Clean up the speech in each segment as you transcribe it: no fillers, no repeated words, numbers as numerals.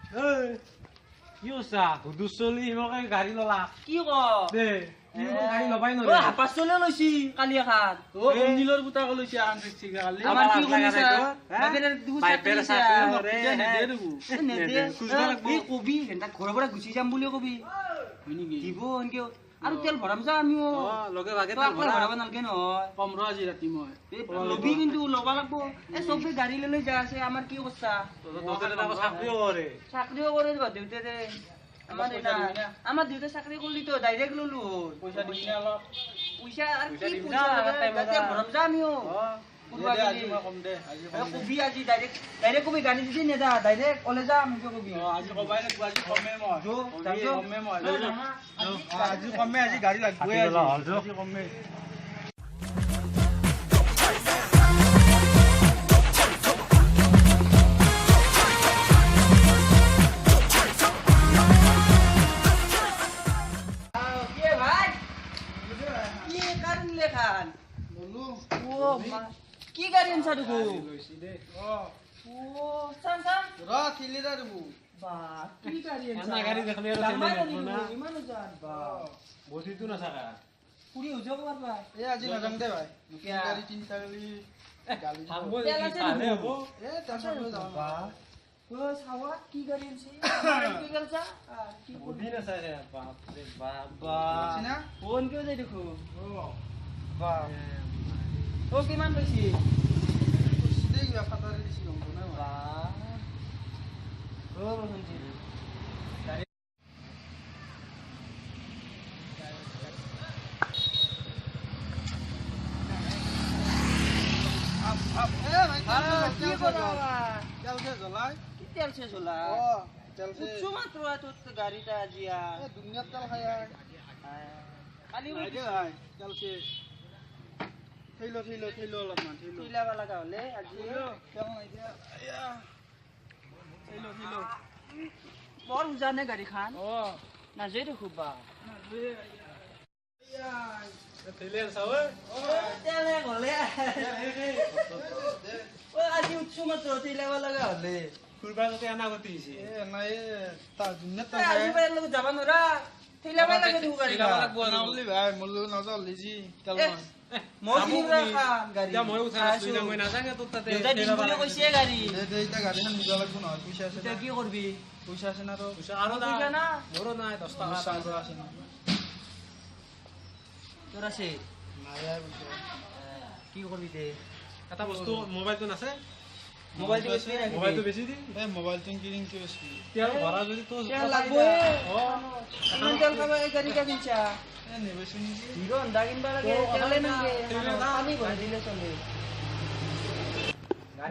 কি কৈছা হুদুৰ চলি হিমকে গাড়ী ললা কি ক দে গাড়ী লবাই নৰে হাপাস চলে লৈছি কালি এখন নীলৰ বুটাক লৈছে আন দেখছি কালি আমাৰ কি কৰিছা বাইবেলে দুগু বাইবেল চাকৰি চাকৰি দিছা নৰে নেদে এই কবি হেনটা ঘৰৰ পৰা গুচি যাম বুলি কবি হয় নেকি দিব এনেকে আৰু তেল ভৰাম যা আমিও লগে ভাগে তই আকলা ভৰাব নালগে নহয় কম ৰ আজি ৰাতি মই লবি কিন্তু ল'বা লাগব এই চবে গাড়ী লৈ যাই আছে আমাৰ কি কৰছা চাকৰিও কৰে চাকৰিও কৰে দেউতাৰে আমাৰ দেউতাই চাকৰি কৰিলি তো ডাইৰেক্ট ললো পইচা দিবি না অলপ পইচা আৰু কি পইচা তেল ভৰাম যা আমিও আজি মই কম দে আজি কবি আজি ডাইৰেক্ট কবি গাড়ী দিদি নেদা ডাইৰেক্ট ওলে যাম এনেকে কবি আজি কবাই লাগব আজি কমে মই কমে মই আজি কমে আজি গাড়ী লাগবই আজি কমে কি গাড়ী আনছা দেখো চান চান ৰ ঠিলি দা দেবু বা কি গাড়ী আনছা গাড়ী দেখলি আৰু ইমান জান বা বসিতো না সাকা পুরি উজো করবা এ আজি নাযাম দে ভাই গাড়ী তিন চাগলি গালি থাকবো তেল আছে তাহলে নেকি? হবো এ তাছাড়া যাম বা ও সাওয়া কি গাড়ী আনছি কি গালছা কি বুদ্ধি না সাকা বাপ রে বাপ বা চিনা ফোন কেও যাই দেখো বা ও কিমান লৈছি সিধে কিবা ফাটারে দিছি গম না বা ও শুনছি কি করবা তেলছে জ্বলাই কি তেল শেষ হলা তেলছে উচ্চ মাত্র তো গাড়িটা আজিয়া এ দুনিয়াত তেল খায় কালি দে ভাই তেলছে থৈলো অলপমান থৈলো তুইলাবা লাগা হলে আজি তেল নাই দিয়া আয়া থৈলো বৰ উজানে গাড়ী খান অ নাজে দেখো বা তেলে চাওয়ে তেলে গলে ও আজি উচ্চ মাত্র তুইলাবা লাগা হলে ফুলবা যতে আনা গতি হিছে এ নাই তা দুনিয়াত তেল আজি খায় বাইর লগে যাবা নৰা তুইলাবা লাগে দেখো গাড়ী তুইলাবা লাগব না বললি ভাই মল্লু নজর লিজি তেল নাই মই কিনৰা খান গাড়ী যা মই উঠা নাছিলো না মই নাজানে তোৰ তাতে দেউতা দিম বুলি কৈছে গাড়ী দে ইটা গাড়ীখন নিব লাগব নহয় পইচা আছে এতিয়া না কি কৰবি পইচা আছে না তো আৰু পইচা না মোৰো নাই 10 টাকা পইচা আছে না তোৰ আছে নাই পইচা কি কৰবি তে এটা বস্তু মোবাইলটো আছে মোবাইলটো বেছি ৰাখি মোবাইলটো বেছি দি এ মোবাইল টিং কিৰিং কি আছে তেল ভৰা যদি তো তেল লাগব ইমান তেল খাবা এই গাড়ীটা কিনছা এ নেবেছি নিজি হিরো হন্ডা কিনবা লাগে তেলে নাগে পানি ভৰাই দিলে চলে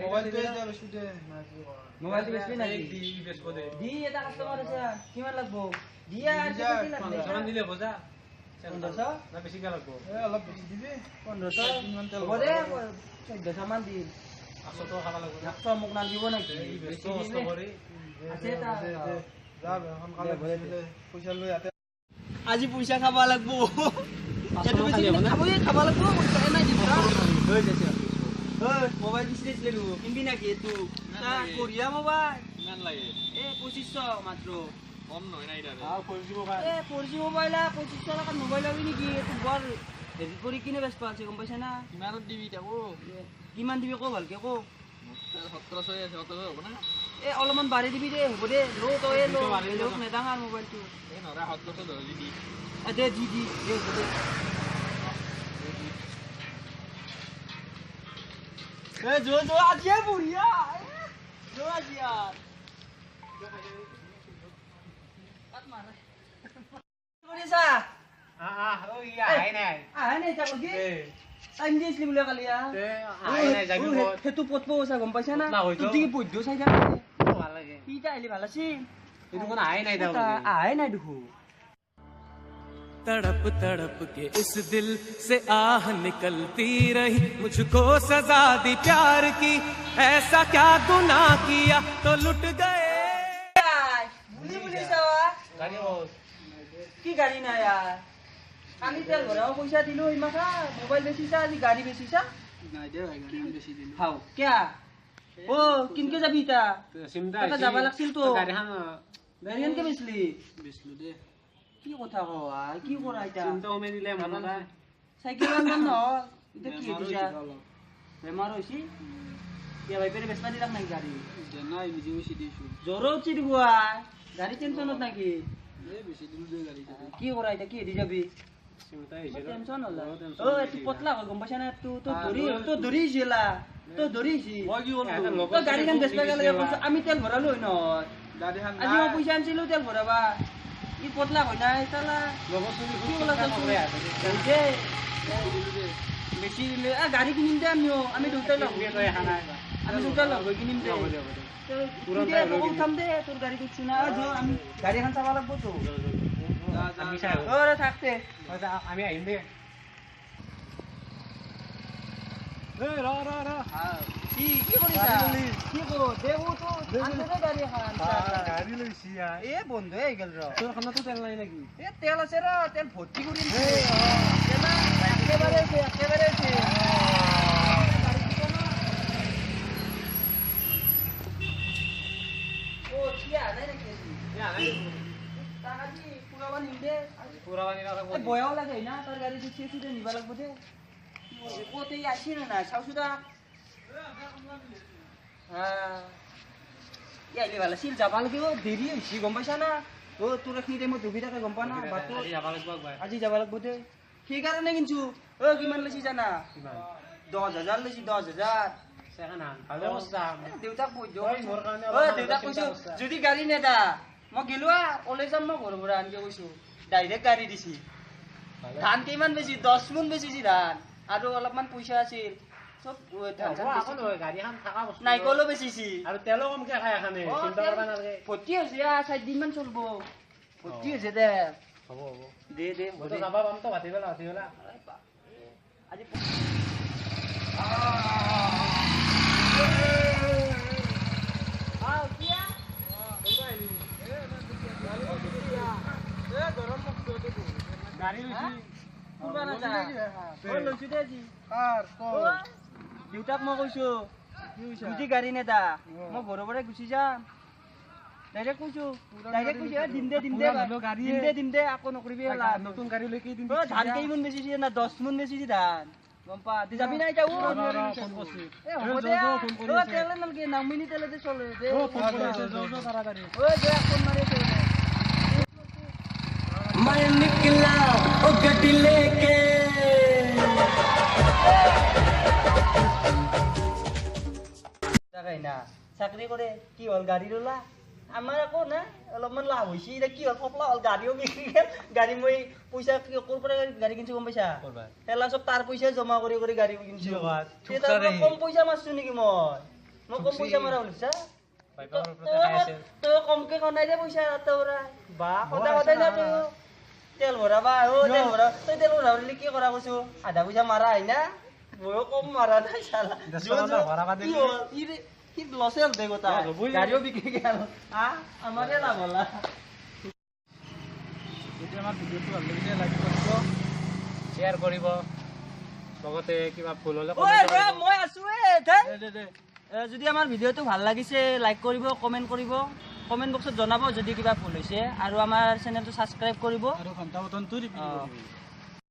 মোবাইল তো এটা বেশি দে না কি কৰা মোবাইলটো বেছি নাকি দি বেচব দে দি এটা কাস্টমাৰ আছে কিমান লাগবো দিয়া আর দিয়া, কি লাগবে 15 দিলে বজা 1500 না বেছি কা লাগব এ অলপ বেশি দিবি 1500 কিমান তেল হ'ব দে 1400 মান দিম 800 টাকা খাবা লাগব 100 মোক নাগিব নাকি এই বেছি বেচো কষ্ট দিলে কৰি আছে তা যা এখন কালে দে পয়সা লৈ আতে আজি পইচা খাবা লাগবো এইটো বেছি খাবা লাগবো পইচা নাই দিব হৈ গৈছে মোবাইল দিছিলেও কিনবি নাকি এটো কোরিয়া মোবাইল কিমান লাগে এ 2500 মাত্র কম নহয় না এটা আর 4G মোবাইল এ 4G মোবাইল 2500 টাকা মোবাইল হবি নেকি এটো বৰ হেৰি কৰি কিনে বেছ পাছে গম পাইছা না কিমানত দিবি তাকো কিমান দিবি কো ভালকে কো 1700 আছে 1700 হ'ব না এ অলপমান বাঢ়ি দিবি দে হ'ব দে লো তই লো লোক নেদাঙাৰ মোবাইলটো এ নৰা 1700 ধৰি দি দে দি দে হ'ব দে এ জো আজিয়ে বুঢ়িয়া জো আজিয়া কৰিছা আহাই নাই আহাই নাই যাব কি টাইম দিছিলি বোলে কালি আহাই নাই যাবি সেইটো পতব আছে গম পাইছা না না হয়তো। তুই কি বৈদ্য চাই যা ভাল লাগে কিটা আহিলি ভাল আছিল এইটো কোন আহাই নাই দাও আহাই নাই দেখো तड़प तड़प के इस दिल से आह निकलती रही मुझको सजा दी प्यार की ऐसा क्या गुनाह किया तो लुट गए বুলি বুলি চাৱা গাড়ী হল কি গাড়ী নাই আমি তেল ভৰাও পইচা দিলো ইমাখা মোবাইল বেচিছা আজি গাড়ী বেচিছা নাই দে ভাই গাড়ী বেছি দিন হাও কিয়া কিনকে যাবি ইতা চিন্তা তাতে যাবা লাগছিল তো গাড়ীখন গাড়ীখন কে বেচলি বেচলো দে কি কথা কৱা কি কৰা ইতা চিন্তা কমাই দিলে মনত নাই চাইকেল আনবান নহয় ইতা কি দিছা বেমাৰ হৈছি কিয় ভাই পেৰে বেচবা দিলাক নাই গাড়ী নাই নিজে বেছি দিছো জ্বৰ উঠি দিব গাড়ী টেনচনত নাকি বেছি দিলো দে গাড়ী কি কৰা এতিয়া কি দি যাবি চিন্তা হৈছে টেনচন হ'ল তুই পতলা হ'ল গম পাইছা না তো ধৰি জিলা তো ধৰিছি মই কি কৰিলো তো গাড়ীখন বেচবা গেলে আমি তেল ভৰালো হয় নহয় গাড়ীখন আজি মই পইচা আনিছিলো তেল ভৰাবা ই পতলা হয় নাই চালা কি ক'লা হৈছে বেছি দিলে গাড়ী কিনিম দে আমি দুটাই লগ হৈ কিনিম দে উঠাম দে তোৰ গাড়ী কিনছো না আমি গাড়ী এখন চাব লাগব তো থাকতে আমি আহিম দে কি কৰিছা কি কৰো দেও তো আনৰে গাড়ী এখন গাড়ী লৈছি এ বন্ধ হৈ গেল ৰ তোৰ খনতো তেল নাই নেকি এ তেল আছে ৰ তেল ভৰ্তি কৰিম একেবাৰে আছে ও ঠিয়া নাই নেকি তাকাজি পুৰাবা নিম দে বয়াও লাগে না তাৰ গাড়ীটো চেচুতে নিবা লাগব দে কতে আসি না চাওচুদা ইয়াইলে ভালে সিল যাবা লাগিব দেৰি হৈছে গম পাইছা না তোৰ এখিনি টাইমত ডুবি থাকে গম পা না বাটো আজি যাবা লাগব দে সেইকাৰণে কিনছো কিমান লৈছি জানা 10,000 লৈছি 10,000 দেউতাক দেউতাক কৈছো যদি গাড়ী নেদা মই গেলো ওলাই যাম মই ঘৰৰ পৰা আনকে কৈছো ডাইৰেক্ট গাড়ী দিছি ধান কেইমান বেছি 10 মোন বেছিছি ধান আৰু অলপমান পইচা আছিল সব নাইকলো বেছিছি আৰু তেলো কমকে খাই এখানে চিন্তা কৰবা নালাগে ভৰ্তি হৈছে 4 দিন মান চলব ভৰ্তি হৈছে দে হ'ব হ'ব দে মইতো যাবা পাম তো ভাতি বেলা আজি গাড়ী লৈছি দেউতাক মই কৈছো যদি গাড়ী নেদা মই ঘৰৰ পৰাই গুচি যাম ডাইৰেক্ট কৈছো দিম দে আকৌ নকৰিবি নতুন গাড়ী লৈ কি দিন ধান কেইমন বেচিছি না 10 মোন বেচিছি ধান গম পা যাবি নাই যাও তেলে নালগে নামিনি তেলেতে চলে দে ফোন মাৰি मैं निकला ओ गड्डी लेके না চাকৰি কৰে কি হ'ল গাড়ী ল'লা আমাৰ আকৌ না অলপমান লাভ হৈছে এতিয়া কি হ'ল কপলা হ'ল গাড়ীও বিক্ৰী গাড়ী মই পইচা ক'ৰ পৰা গাড়ী কিনছো গম পাইছা হেলা চব তাৰ পইচা জমা কৰি গাড়ী কিনছো কম পইচা মাৰছো নেকি মই কম পইচা মাৰা বুলিছা তই কমকে কনাই দে পইচা তোৰ বা সদায় না তই তেল ভৰাবা তই তেল ভৰাবলি কি কৰা কৈছো আধা পইচা মাৰা হয় না ময়ো কম মাৰা নাই চালা লছে হ'ল দে গোটা গাড়ীও বিক্ৰী গেল আমাৰে লাভ হলা যদি আমাৰ ভিডিঅ'টো ভাল লাগিছে লাইক কৰিব শ্বেয়াৰ কৰিব লগতে কিবা ভুল হ'লে মই আছো যদি আমাৰ ভিডিঅ'টো ভাল লাগিছে লাইক কৰিব কমেণ্ট কৰিব কমেণ্ট বক্সত জনাব যদি কিবা ভুল হৈছে আৰু আমাৰ চেনেলটো ছাবস্ক্ৰাইব কৰিব আৰু ঘণ্টা বটনটো টিপি দিব